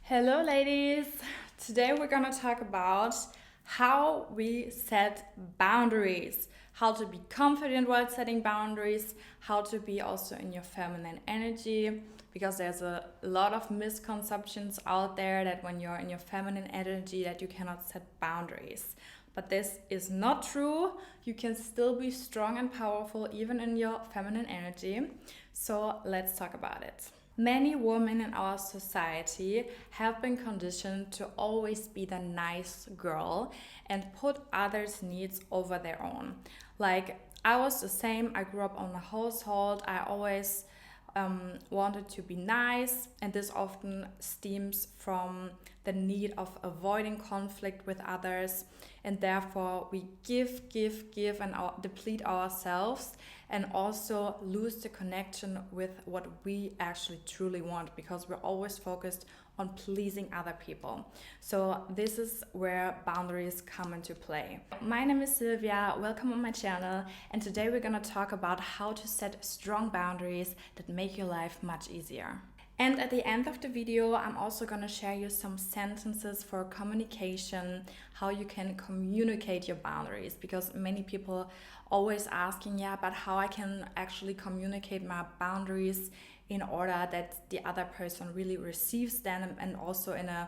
Hello, ladies. Today we're gonna talk about how we set boundaries, how to be confident while setting boundaries, how to be also in your feminine energy, because there's a lot of misconceptions out there that when you're in your feminine energy that you cannot set boundaries. But this is not true. You can still be strong and powerful even in your feminine energy. So let's talk about it. Many women in our society have been conditioned to always be the nice girl and put others' needs over their own. Like, I was the same, I grew up on a household, I always wanted to be nice, and this often stems from the need of avoiding conflict with others, and therefore we give, and deplete ourselves and also lose the connection with what we actually truly want because we're always focused on pleasing other people. So this is where boundaries come into play. My name is Sylvia, welcome on my channel, and today we're gonna talk about how to set strong boundaries that make your life much easier. And at the end of the video, I'm also going to share you some sentences for communication, how you can communicate your boundaries, because many people always asking, yeah, but how I can actually communicate my boundaries in order that the other person really receives them, and also in a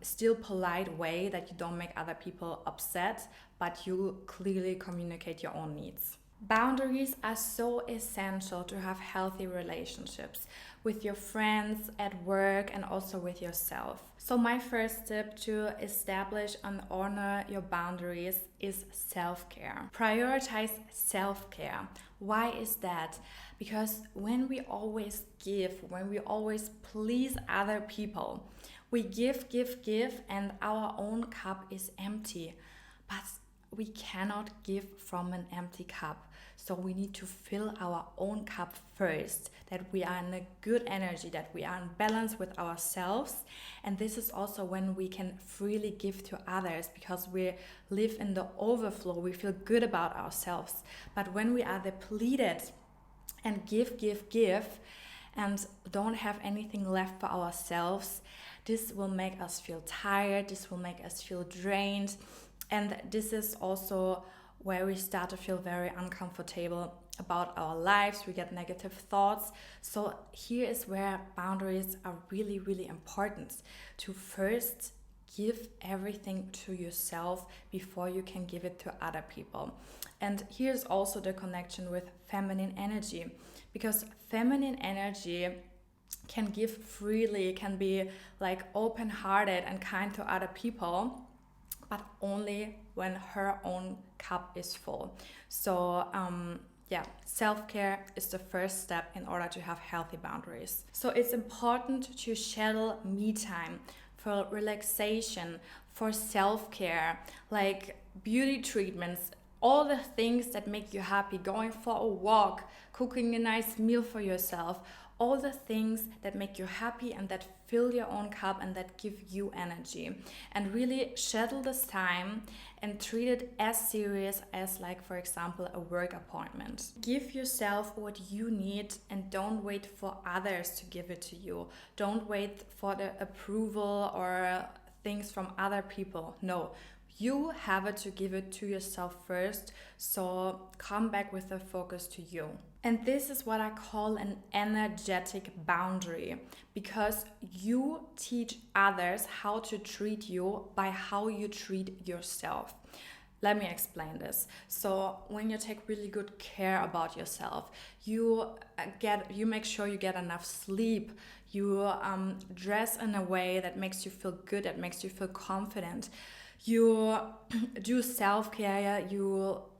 still polite way that you don't make other people upset, but you clearly communicate your own needs. Boundaries are so essential to have healthy relationships with your friends, at work, and also with yourself. So my first tip to establish and honor your boundaries is self-care. Prioritize self-care. Why is that? Because when we always give, when we always please other people, we give, and our own cup is empty. But we cannot give from an empty cup. So we need to fill our own cup first, that we are in a good energy, that we are in balance with ourselves. And this is also when we can freely give to others, because we live in the overflow, we feel good about ourselves. But when we are depleted and give, and don't have anything left for ourselves, this will make us feel tired, this will make us feel drained. And this is also where we start to feel very uncomfortable about our lives. We get negative thoughts. So here is where boundaries are really, really important, to first give everything to yourself before you can give it to other people. And here's also the connection with feminine energy, because feminine energy can give freely, can be like open-hearted and kind to other people, but only when her own cup is full. So self-care is the first step in order to have healthy boundaries. So it's important to schedule me time for relaxation, for self-care, like beauty treatments, all the things that make you happy, going for a walk, cooking a nice meal for yourself, all the things that make you happy and that fill your own cup and that give you energy. And really schedule this time and treat it as serious as, like, for example, a work appointment. Give yourself what you need and don't wait for others to give it to you. Don't wait for the approval or things from other people. No. You have it to give it to yourself first, so come back with the focus to you. And this is what I call an energetic boundary, because you teach others how to treat you by how you treat yourself. Let me explain this. So when you take really good care about yourself, you make sure you get enough sleep, you dress in a way that makes you feel good, that makes you feel confident. You do self-care,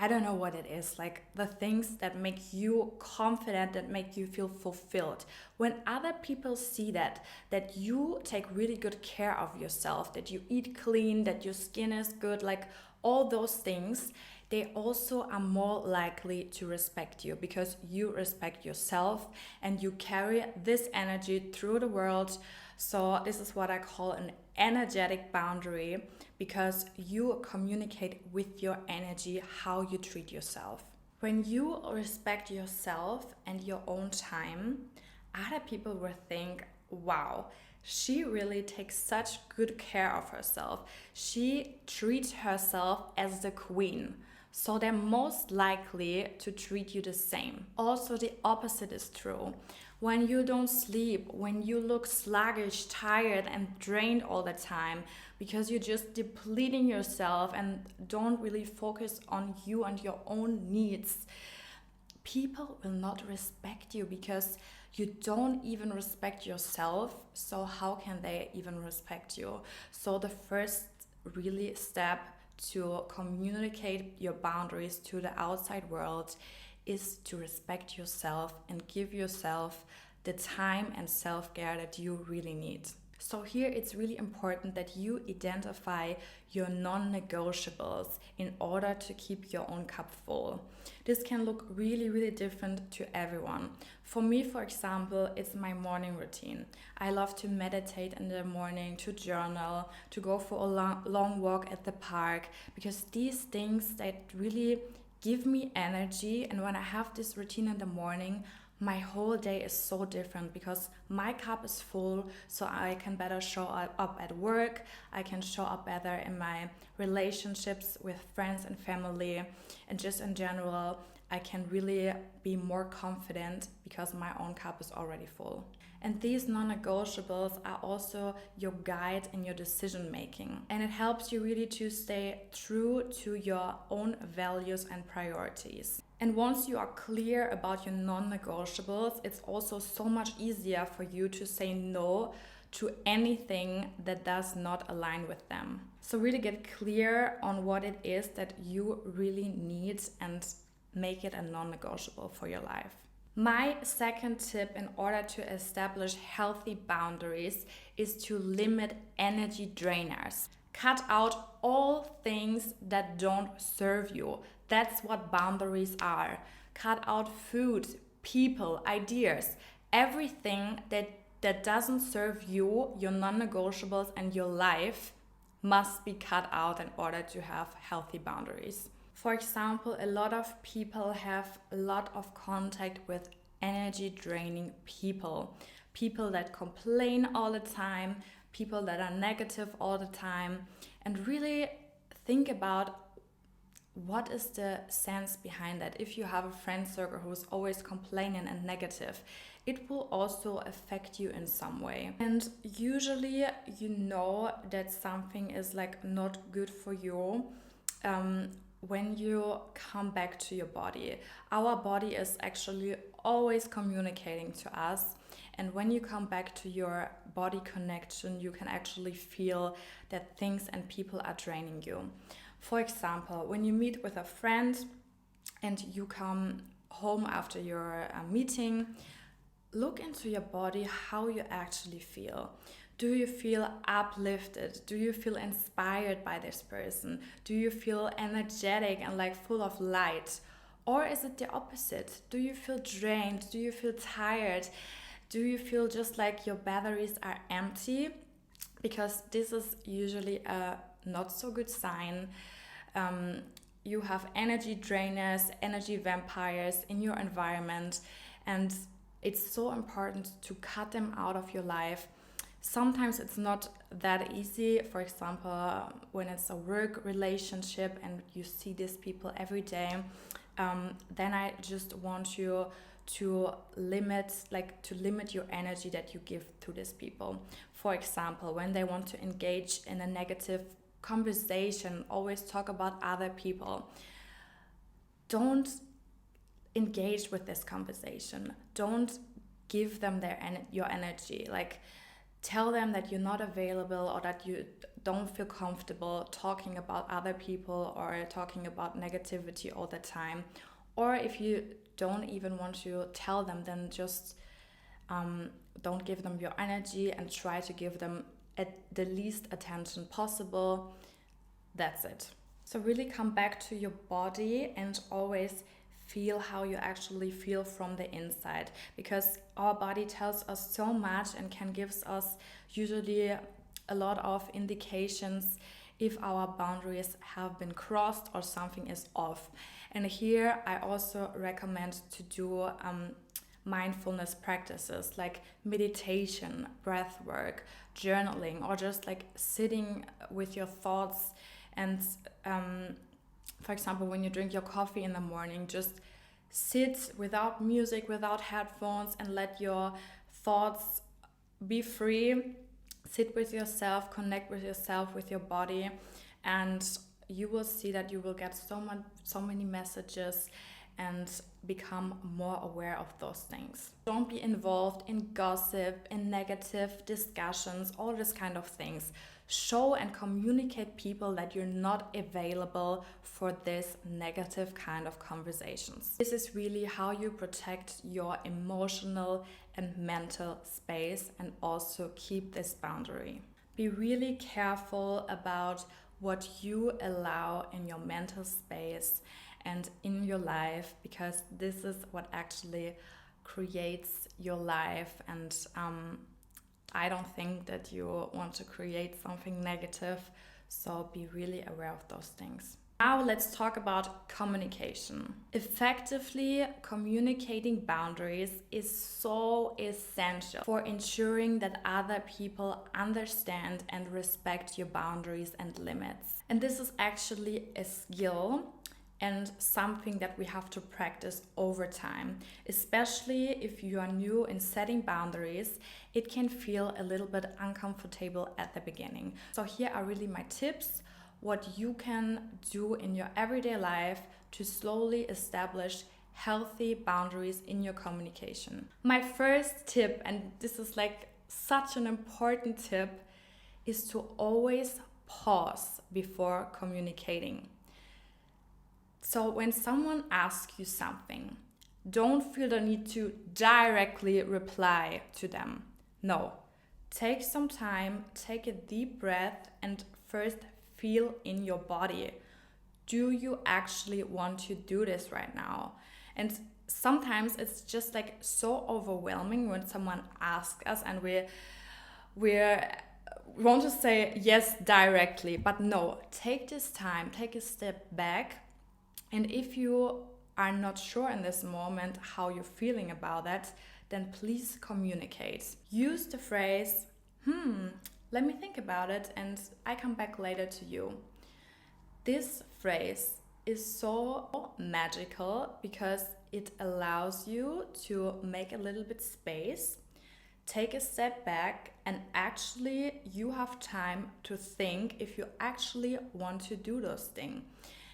I don't know what it is, like the things that make you confident, that make you feel fulfilled. When other people see that you take really good care of yourself, that you eat clean, that your skin is good, like all those things, they also are more likely to respect you, because you respect yourself and you carry this energy through the world. So this is what I call an energetic boundary, because you communicate with your energy how you treat yourself. When you respect yourself and your own time, other people will think, wow, she really takes such good care of herself. She treats herself as the queen. So they're most likely to treat you the same. Also, the opposite is true. When you don't sleep, when you look sluggish, tired, and drained all the time, because you're just depleting yourself and don't really focus on you and your own needs, people will not respect you because you don't even respect yourself. So how can they even respect you? So the first really step to communicate your boundaries to the outside world is to respect yourself and give yourself the time and self-care that you really need. So here it's really important that you identify your non-negotiables in order to keep your own cup full. This can look really, really different to everyone. For me, for example, it's my morning routine. I love to meditate in the morning, to journal, to go for a long walk at the park, because these things that really give me energy. And when I have this routine in the morning, my whole day is so different because my cup is full, so I can better show up at work, I can show up better in my relationships with friends and family, and just in general, I can really be more confident because my own cup is already full. And these non-negotiables are also your guide in your decision making. And it helps you really to stay true to your own values and priorities. And once you are clear about your non-negotiables, it's also so much easier for you to say no to anything that does not align with them. So really get clear on what it is that you really need and make it a non-negotiable for your life. My second tip in order to establish healthy boundaries is to limit energy drainers. Cut out all things that don't serve you. That's what boundaries are. Cut out food, people, ideas, everything that doesn't serve you, your non-negotiables, and your life must be cut out in order to have healthy boundaries. For example, a lot of people have a lot of contact with energy draining people. People that complain all the time, people that are negative all the time, and really think about what is the sense behind that. If you have a friend circle who's always complaining and negative, it will also affect you in some way. And usually you know that something is like not good for you when you come back to your body. Our body is actually always communicating to us. And when you come back to your body connection, you can actually feel that things and people are draining you. For example, when you meet with a friend and you come home after your meeting, look into your body how you actually feel. Do you feel uplifted? Do you feel inspired by this person? Do you feel energetic and like full of light? Or is it the opposite? Do you feel drained? Do you feel tired? Do you feel just like your batteries are empty? Because this is usually a not so good sign. You have energy drainers, energy vampires in your environment, and it's so important to cut them out of your life. Sometimes it's not that easy. For example, when it's a work relationship and you see these people every day, then I just want you to limit your energy that you give to these people. For example, when they want to engage in a negative conversation, always talk about other people, don't engage with this conversation. Don't give them your energy. Like, tell them that you're not available or that you don't feel comfortable talking about other people or talking about negativity all the time. Or if you don't even want to tell them, then just don't give them your energy and try to give them the least attention possible. That's it. So really come back to your body and always feel how you actually feel from the inside, because our body tells us so much and can give us usually a lot of indications if our boundaries have been crossed or something is off. And here I also recommend to do mindfulness practices like meditation, breath work, journaling, or just like sitting with your thoughts and for example, when you drink your coffee in the morning, just sit without music, without headphones, and let your thoughts be free. Sit with yourself, connect with yourself, with your body, and you will see that you will get so many messages and become more aware of those things. Don't be involved in gossip, in negative discussions, all this kind of things. Show and communicate people that you're not available for this negative kind of conversations. This is really how you protect your emotional and mental space and also keep this boundary. Be really careful about what you allow in your mental space and in your life, because this is what actually creates your life, and I don't think that you want to create something negative, so be really aware of those things. Now let's talk about communication. Effectively communicating boundaries is so essential for ensuring that other people understand and respect your boundaries and limits. And this is actually a skill and something that we have to practice over time. Especially if you are new in setting boundaries, it can feel a little bit uncomfortable at the beginning. So here are really my tips, what you can do in your everyday life to slowly establish healthy boundaries in your communication. My first tip, and this is like such an important tip, is to always pause before communicating. So when someone asks you something, don't feel the need to directly reply to them. No, take some time, take a deep breath, and first feel in your body. Do you actually want to do this right now? And sometimes it's just like so overwhelming when someone asks us and we want to say yes directly, but no, take this time, take a step back. And if you are not sure in this moment how you're feeling about that, then please communicate. Use the phrase, let me think about it and I come back later to you. This phrase is so magical because it allows you to make a little bit space, take a step back, and actually you have time to think if you actually want to do those things.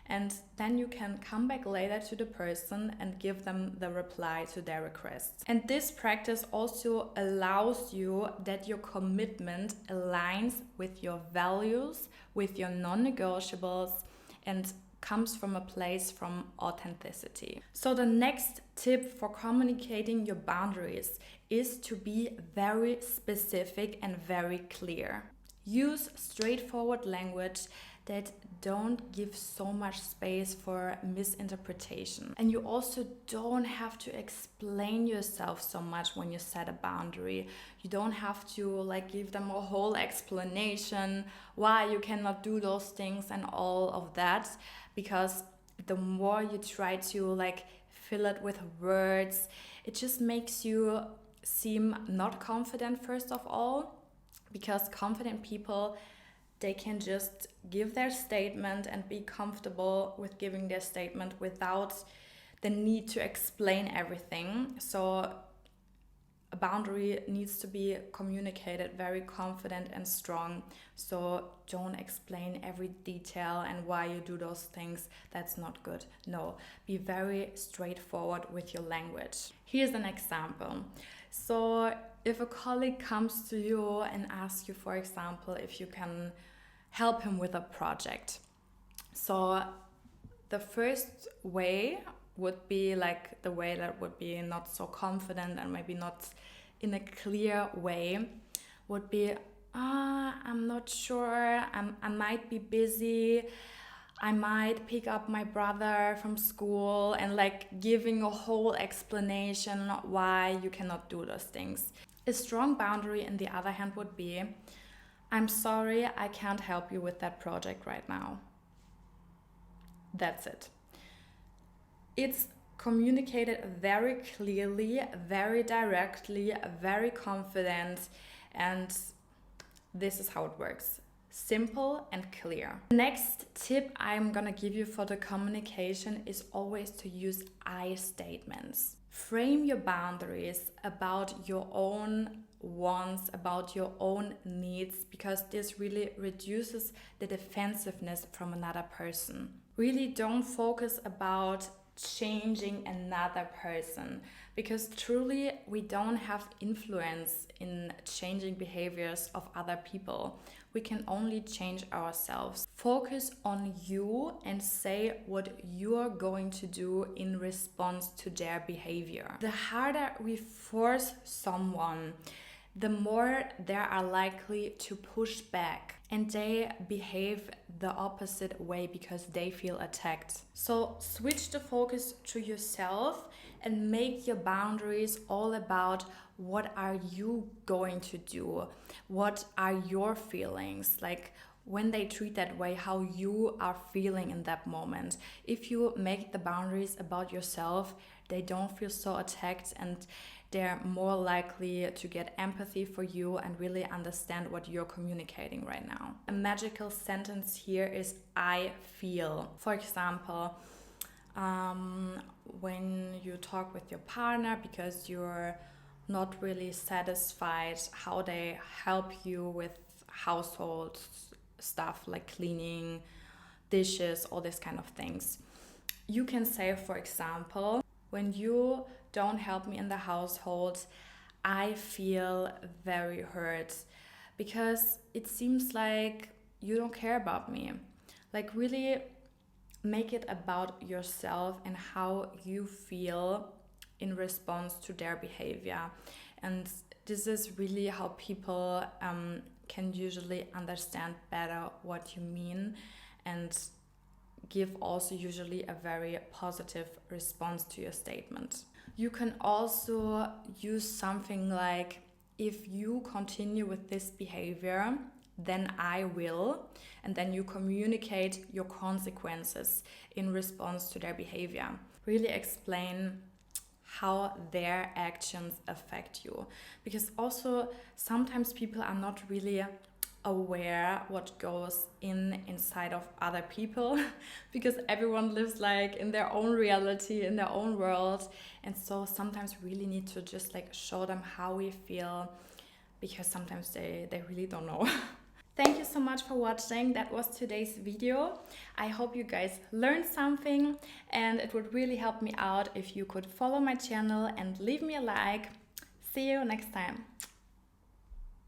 And then you can come back later to the person and give them the reply to their requests. And this practice also allows you that your commitment aligns with your values, with your non-negotiables, and comes from a place from authenticity. So the next tip for communicating your boundaries is to be very specific and very clear. Use straightforward language that don't give so much space for misinterpretation. And you also don't have to explain yourself so much when you set a boundary. You don't have to give them a whole explanation why you cannot do those things and all of that, because the more you try to fill it with words, it just makes you seem not confident first of all, because confident people, they can just give their statement and be comfortable with giving their statement without the need to explain everything. So a boundary needs to be communicated very confident and strong. So don't explain every detail and why you do those things. That's not good. No, be very straightforward with your language. Here's an example. So if a colleague comes to you and asks you, for example, if you can help him with a project. So the first way would be the way that would be not so confident and maybe not in a clear way, would be, I'm not sure, I might be busy, I might pick up my brother from school, and giving a whole explanation why you cannot do those things. A strong boundary, on the other hand, would be, I'm sorry, I can't help you with that project right now. That's it. It's Communicate it very clearly, very directly, very confident, and this is how it works. Simple and clear. The next tip I'm gonna give you for the communication is always to use I statements. Frame your boundaries about your own wants, about your own needs, because this really reduces the defensiveness from another person. Really don't focus about changing another person, because truly we don't have influence in changing behaviors of other people. We can only change ourselves. Focus on you and say what you are going to do in response to their behavior. The harder we force someone, the more they are likely to push back and they behave the opposite way because they feel attacked. So switch the focus to yourself and make your boundaries all about what are you going to do, what are your feelings, like when they treat that way, how you are feeling in that moment. If you make the boundaries about yourself, they don't feel so attacked and they're more likely to get empathy for you and really understand what you're communicating right now. A magical sentence here is I feel. For example, when you talk with your partner because you're not really satisfied how they help you with household stuff like cleaning, dishes, all these kind of things. You can say, for example, when you don't help me in the household, I feel very hurt because it seems like you don't care about me. Like really make it about yourself and how you feel in response to their behavior. And this is really how people can usually understand better what you mean and give also usually a very positive response to your statement. You can also use something like, if you continue with this behavior, then I will, and then you communicate your consequences in response to their behavior. Really explain how their actions affect you, because also sometimes people are not really aware what goes inside of other people because everyone lives like in their own reality, in their own world, and so sometimes really need to just like show them how we feel, because sometimes they really don't know. Thank you so much for watching. That was today's video. I hope you guys learned something, and it would really help me out if you could follow my channel and leave me a like. See you next time.